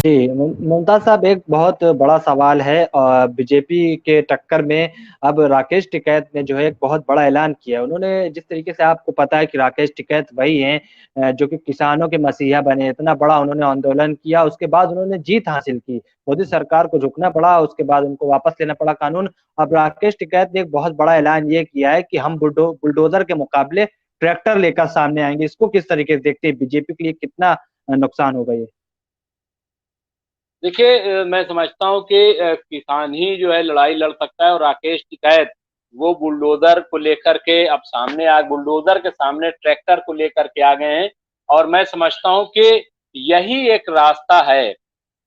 जी, मुमताज़ साहब एक बहुत बड़ा सवाल है बीजेपी के टक्कर में अब राकेश टिकैत ने जो है एक बहुत बड़ा ऐलान किया है। उन्होंने जिस तरीके से आपको पता है कि राकेश टिकैत वही हैं जो कि किसानों के मसीहा बने, इतना बड़ा उन्होंने आंदोलन किया, उसके बाद उन्होंने जीत हासिल की। मोदी सरकार को झुकना पड़ा, उसके बाद उनको वापस लेना पड़ा कानून। अब राकेश टिकैत ने एक बहुत बड़ा ऐलान ये किया है कि हम बुलडोज़र के मुकाबले ट्रैक्टर लेकर सामने आएँगे। इसको किस तरीके से देखते हैं? बीजेपी के लिए कितना नुकसान होगा ये? देखिए मैं समझता हूँ कि किसान ही जो है लड़ाई लड़ सकता है और राकेश टिकैत वो बुलडोजर को लेकर के अब सामने आ बुलडोजर के सामने ट्रैक्टर को लेकर के आ गए हैं। और मैं समझता हूँ कि यही एक रास्ता है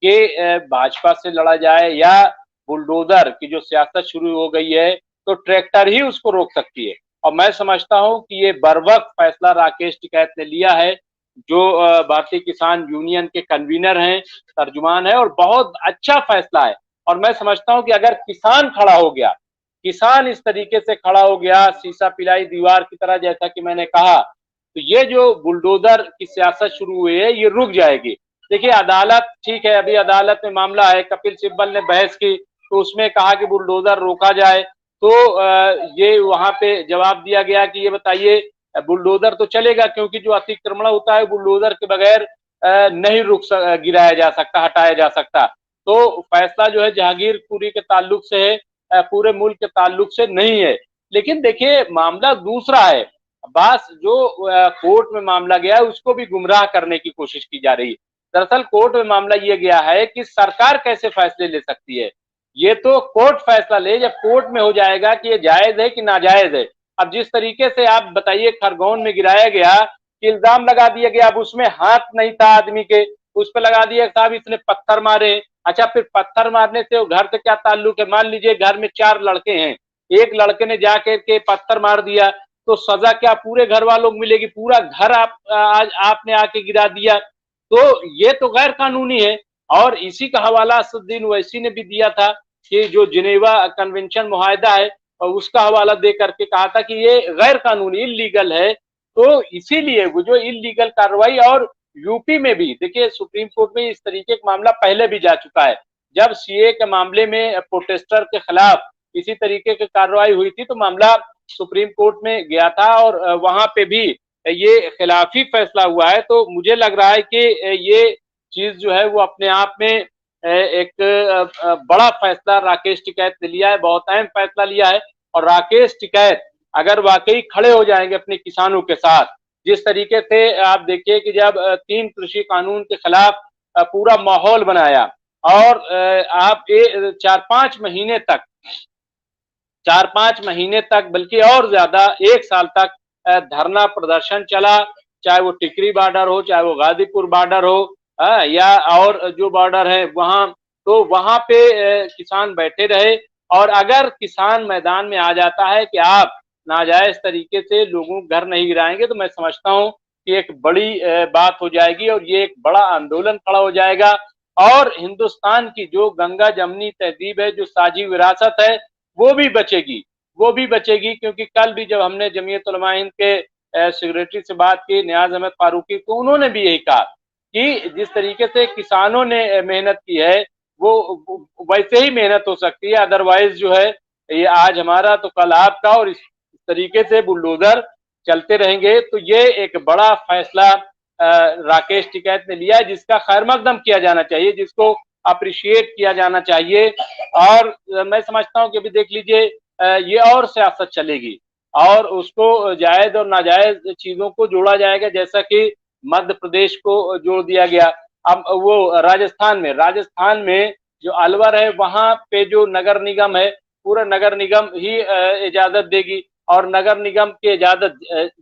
कि भाजपा से लड़ा जाए या बुलडोजर की जो सियासत शुरू हो गई है तो ट्रैक्टर ही उसको रोक सकती है। और मैं समझता हूँ कि ये बर्वक्त फैसला राकेश टिकैत ने लिया है, जो भारतीय किसान यूनियन के कन्वीनर हैं, तर्जुमान है, और बहुत अच्छा फैसला है। और मैं समझता हूं कि अगर किसान खड़ा हो गया, किसान इस तरीके से खड़ा हो गया शीशा पिलाई दीवार की तरह, जैसा कि मैंने कहा, तो ये जो बुलडोजर की सियासत शुरू हुई है ये रुक जाएगी। देखिए अदालत ठीक है, अभी अदालत में मामला है, कपिल सिब्बल ने बहस की तो उसमें कहा कि बुलडोजर रोका जाए। तो ये वहां पे जवाब दिया गया कि ये बताइए बुलडोजर तो चलेगा क्योंकि जो अतिक्रमण होता है बुलडोजर के बगैर नहीं गिराया जा सकता, हटाया जा सकता। तो फैसला जो है जहांगीरपुरी के ताल्लुक से है, पूरे मुल्क के ताल्लुक से नहीं है। लेकिन देखिए मामला दूसरा है, बस जो कोर्ट में मामला गया है उसको भी गुमराह करने की कोशिश की जा रही है। दरअसल कोर्ट में मामला ये गया है कि सरकार कैसे फैसले ले सकती है, ये तो कोर्ट फैसला ले, जब कोर्ट में हो जाएगा कि ये जायज है कि नाजायज है। अब जिस तरीके से आप बताइए खरगोन में गिराया गया, इल्जाम लगा दिया गया, अब उसमें हाथ नहीं था आदमी के, उस पर लगा दिया साहब इसने पत्थर मारे। अच्छा फिर पत्थर मारने से वो घर से क्या ताल्लुक है? मान लीजिए घर में 4 लड़के हैं, एक लड़के ने जाकर के पत्थर मार दिया तो सजा क्या पूरे घर वालों को मिलेगी? पूरा घर आज आपने आके गिरा दिया, तो ये तो गैर कानूनी है। और इसी का हवाला असदुद्दीन ओवैसी ने भी दिया था कि जो जिनेवा कन्वेंशन मुआहदा है और उसका हवाला दे करके कहा था कि ये गैर कानूनी इलीगल है। तो इसीलिए वो जो इलीगल कार्रवाई, और यूपी में भी देखिए सुप्रीम कोर्ट में इस तरीके का मामला पहले भी जा चुका है। जब सीए के मामले में प्रोटेस्टर के खिलाफ इसी तरीके की कार्रवाई हुई थी तो मामला सुप्रीम कोर्ट में गया था और वहां पे भी ये खिलाफी फैसला हुआ है। तो मुझे लग रहा है कि ये चीज जो है वो अपने आप में एक बड़ा फैसला राकेश टिकैत ने लिया है, बहुत अहम फैसला लिया है। और राकेश टिकैत अगर वाकई खड़े हो जाएंगे अपने किसानों के साथ, जिस तरीके से आप देखिए कि जब 3 कृषि कानून के खिलाफ पूरा माहौल बनाया और आप 4-5 महीने तक, 4-5 महीने तक बल्कि और ज्यादा 1 साल तक धरना प्रदर्शन चला, चाहे वो टिकरी बॉर्डर हो, चाहे वो गाजीपुर बॉर्डर हो, या और जो बॉर्डर है वहां, तो वहां पे किसान बैठे रहे। और अगर किसान मैदान में आ जाता है कि आप नाजायज तरीके से लोगों को घर नहीं गिराएंगे, तो मैं समझता हूं कि एक बड़ी बात हो जाएगी और ये एक बड़ा आंदोलन खड़ा हो जाएगा। और हिंदुस्तान की जो गंगा जमनी तहजीब है, जो साझी विरासत है, वो भी बचेगी, वो भी बचेगी। क्योंकि कल भी जब हमने जमीयत उलमा हिंद के सेक्रेटरी से बात की, नियाज अहमद फारूकी, तो उन्होंने भी यही कहा कि जिस तरीके से किसानों ने मेहनत की है वो वैसे ही मेहनत हो सकती है, अदरवाइज जो है ये आज हमारा तो कल आपका, और इस तरीके से बुलडोजर चलते रहेंगे। तो ये एक बड़ा फैसला राकेश टिकैत ने लिया है, जिसका खैर मकदम किया जाना चाहिए, जिसको अप्रिशिएट किया जाना चाहिए। और मैं समझता हूं कि अभी देख लीजिए ये और सियासत चलेगी और उसको जायज और नाजायज चीजों को जोड़ा जाएगा, जैसा कि मध्य प्रदेश को जोड़ दिया गया। अब वो राजस्थान में जो अलवर है वहां पे जो नगर निगम है, पूरा नगर निगम ही इजाजत देगी। और नगर निगम की इजाजत,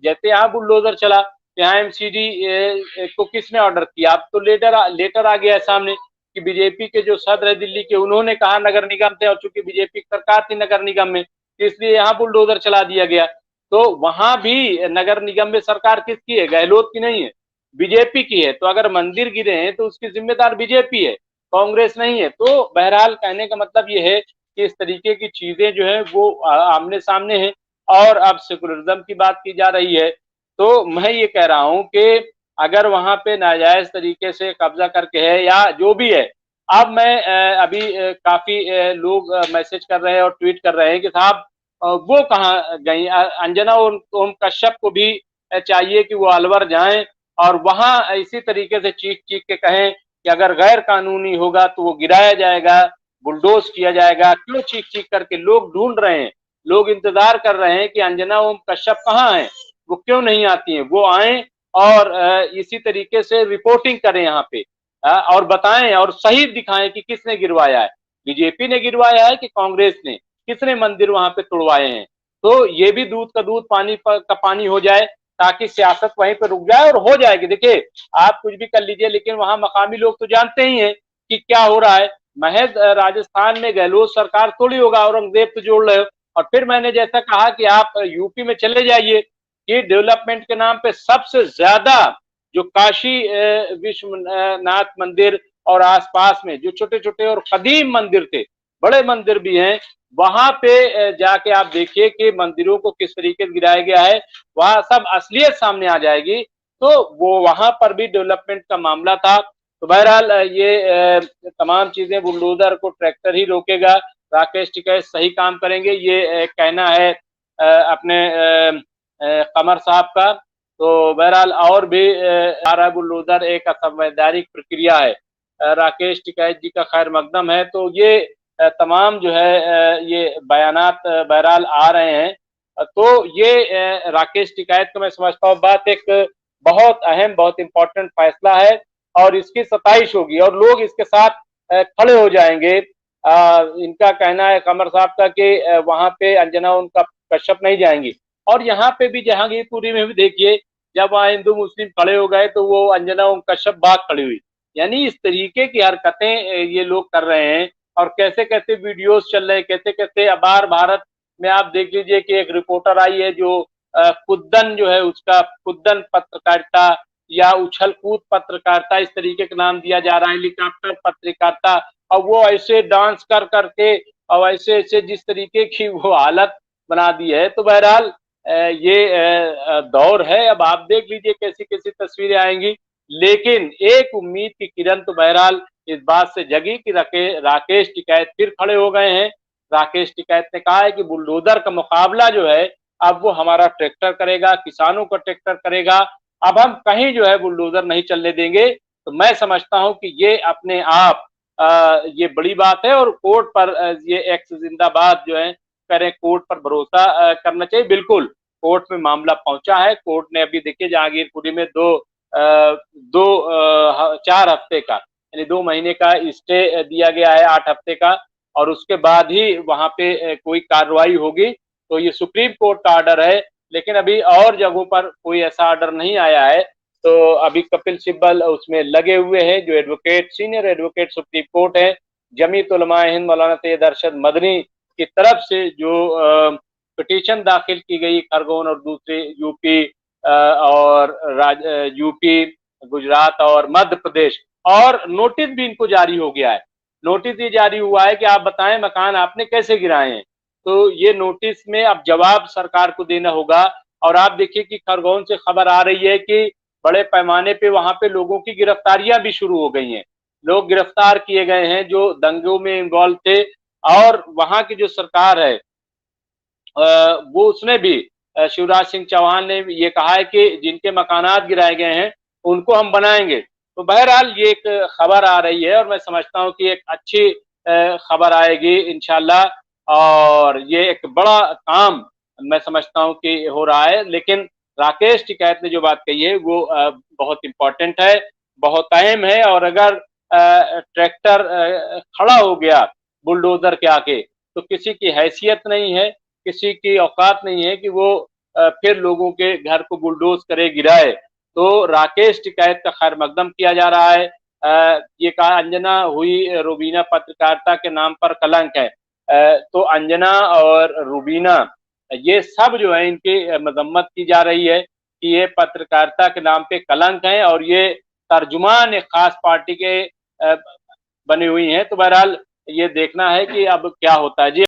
जैसे यहाँ बुलडोजर चला, यहाँ एमसीडी को किसने ऑर्डर किया? अब तो लेटर आ गया है सामने कि बीजेपी के जो सदर है दिल्ली के, उन्होंने कहा नगर निगम थे, और चूंकि बीजेपी की सरकार थी नगर निगम में, इसलिए यहाँ बुलडोजर चला दिया गया। तो वहां भी नगर निगम में सरकार किसकी है? गहलोत की नहीं है, बीजेपी की है। तो अगर मंदिर गिरे हैं तो उसकी जिम्मेदार बीजेपी है, कांग्रेस नहीं है। तो बहरहाल कहने का मतलब ये है कि इस तरीके की चीजें जो है वो आमने सामने है। और अब सेकुलरिज्म की बात की जा रही है, तो मैं ये कह रहा हूं कि अगर वहां पे नाजायज तरीके से कब्जा करके है या जो भी है। अब मैं अभी काफी लोग मैसेज कर रहे हैं और ट्वीट कर रहे हैं कि साहब वो कहाँ गई, अंजना ओम कश्यप को भी चाहिए कि वो अलवर जाएं और वहां इसी तरीके से चीख चीख के कहें कि अगर गैर कानूनी होगा तो वो गिराया जाएगा, बुलडोज किया जाएगा। क्यों चीख चीख करके लोग ढूंढ रहे हैं, लोग इंतजार कर रहे हैं कि अंजना ओम कश्यप कहाँ है, वो क्यों नहीं आती हैं, वो आए और इसी तरीके से रिपोर्टिंग करें यहाँ पे, और बताएं और सही दिखाएं कि किसने गिरवाया है, बीजेपी ने गिरवाया है कि कांग्रेस ने, किसने मंदिर वहां पे तोड़वाए हैं। तो ये भी दूध का दूध पानी का पानी हो जाए, ताकि सियासत वहीं पर रुक जाए और हो जाएगी। देखिए आप कुछ भी कर लीजिए, लेकिन वहां मकामी लोग तो जानते ही हैं कि क्या हो रहा है। महज राजस्थान में गहलोत सरकार थोड़ी होगा, औरंगजेब तो जोड़ रहे हो। और फिर मैंने जैसा कहा कि आप यूपी में चले जाइए कि डेवलपमेंट के नाम पे सबसे ज्यादा जो काशी विश्वनाथ मंदिर और आसपास में जो छोटे छोटे और कदीम मंदिर थे, बड़े मंदिर भी हैं, वहां पे जाके आप देखिए कि मंदिरों को किस तरीके से गिराया गया है, वहां सब असलियत सामने आ जाएगी। तो वो वहां पर भी डेवलपमेंट का मामला था। तो बहरहाल ये तमाम चीजें बुलडोजर को ट्रैक्टर ही रोकेगा, राकेश टिकैत सही काम करेंगे, ये कहना है अपने कमर साहब का। तो बहरहाल और भी आ बुलडोजर एक असंवैधानिक प्रक्रिया है, राकेश टिकैत जी का खैर मकदम है। तो ये तमाम जो है ये बयानात बहरहाल आ रहे हैं। तो ये राकेश टिकैत को मैं समझता हूँ बात एक बहुत अहम, बहुत इंपॉर्टेंट फैसला है और इसकी 27 होगी और लोग इसके साथ खड़े हो जाएंगे। इनका कहना है कमर साहब का कि वहां पे अंजना उनका कश्यप नहीं जाएंगी। और यहाँ पे भी जहांगीरपुरी में भी देखिए, जब वहां हिंदू मुस्लिम खड़े हो गए तो वो अंजना उन कश्यप बाग खड़ी हुई। यानी इस तरीके की हरकतें ये लोग कर रहे हैं और कैसे कैसे वीडियोस चल रहे हैं, कैसे कैसे अबार भारत में आप देख लीजिए कि एक रिपोर्टर आई है जो कुद्दन जो है उसका कुद्दन पत्रकारिता या उछल कूद पत्रकारिता इस तरीके का नाम दिया जा रहा है, हेलीकॉप्टर पत्रकारिता। और वो ऐसे डांस कर करके और ऐसे ऐसे जिस तरीके की वो हालत बना दी है। तो बहरहाल ये दौर है, अब आप देख लीजिए कैसी कैसी तस्वीरें आएंगी। लेकिन एक उम्मीद की किरण तो बहरहाल इस बात से जगी कि राकेश टिकैत फिर खड़े हो गए हैं। राकेश टिकैत ने कहा है कि बुलडोजर का मुकाबला जो है अब वो हमारा ट्रैक्टर करेगा, किसानों का ट्रैक्टर करेगा। अब हम कहीं जो है बुलडोजर नहीं चलने देंगे। तो मैं समझता हूं कि ये अपने आप ये बड़ी बात है और कोर्ट पर ये एक्स जिंदाबाद जो है करें, कोर्ट पर भरोसा करना चाहिए। बिल्कुल कोर्ट में मामला पहुंचा है, कोर्ट ने अभी देखिए जहांगीरपुरी में 4 हफ्ते का यानी 2 महीने का स्टे दिया गया है, 8 हफ्ते का। और उसके बाद ही वहां पे कोई कार्रवाई होगी। तो ये सुप्रीम कोर्ट का ऑर्डर है, लेकिन अभी और जगहों पर कोई ऐसा ऑर्डर नहीं आया है। तो अभी कपिल सिब्बल उसमें लगे हुए हैं, जो advocate senior advocate supreme court है, जमीयत उलमा हिंद मौलाना सैयद अरशद मदनी की तरफ से जो पिटीशन दाखिल की गई खरगोन और दूसरे यूपी और यूपी, गुजरात और मध्य प्रदेश, और नोटिस भी इनको जारी हो गया है। नोटिस ये जारी हुआ है कि आप बताएं मकान आपने कैसे गिराए हैं। तो ये नोटिस में अब जवाब सरकार को देना होगा। और आप देखिए कि खरगोन से खबर आ रही है कि बड़े पैमाने पे वहां पे लोगों की गिरफ्तारियां भी शुरू हो गई हैं, लोग गिरफ्तार किए गए हैं जो दंगों में इन्वॉल्व थे। और वहां की जो सरकार है वो उसने भी शिवराज सिंह चौहान ने ये कहा है कि जिनके मकानात गिराए गए हैं उनको हम बनाएंगे। तो बहरहाल ये एक खबर आ रही है और मैं समझता हूँ कि एक अच्छी खबर आएगी इंशाल्लाह। और ये एक बड़ा काम मैं समझता हूँ कि हो रहा है। लेकिन राकेश टिकैत ने जो बात कही है वो बहुत इंपॉर्टेंट है, बहुत अहम है। और अगर ट्रैक्टर खड़ा हो गया बुलडोजर के आके तो किसी की हैसियत नहीं है, किसी की औकात नहीं है कि वो फिर लोगों के घर को बुलडोज करे, गिराए। तो राकेश टिकैत का खैर मकदम किया जा रहा है। ये कहा अंजना हुई रूबीना पत्रकारिता के नाम पर कलंक है। तो अंजना और रूबीना ये सब जो है इनकी मजम्मत की जा रही है कि ये पत्रकारिता के नाम पे कलंक है और ये तर्जुमान एक खास पार्टी के बनी हुई हैं। तो बहरहाल ये देखना है कि अब क्या होता है जी।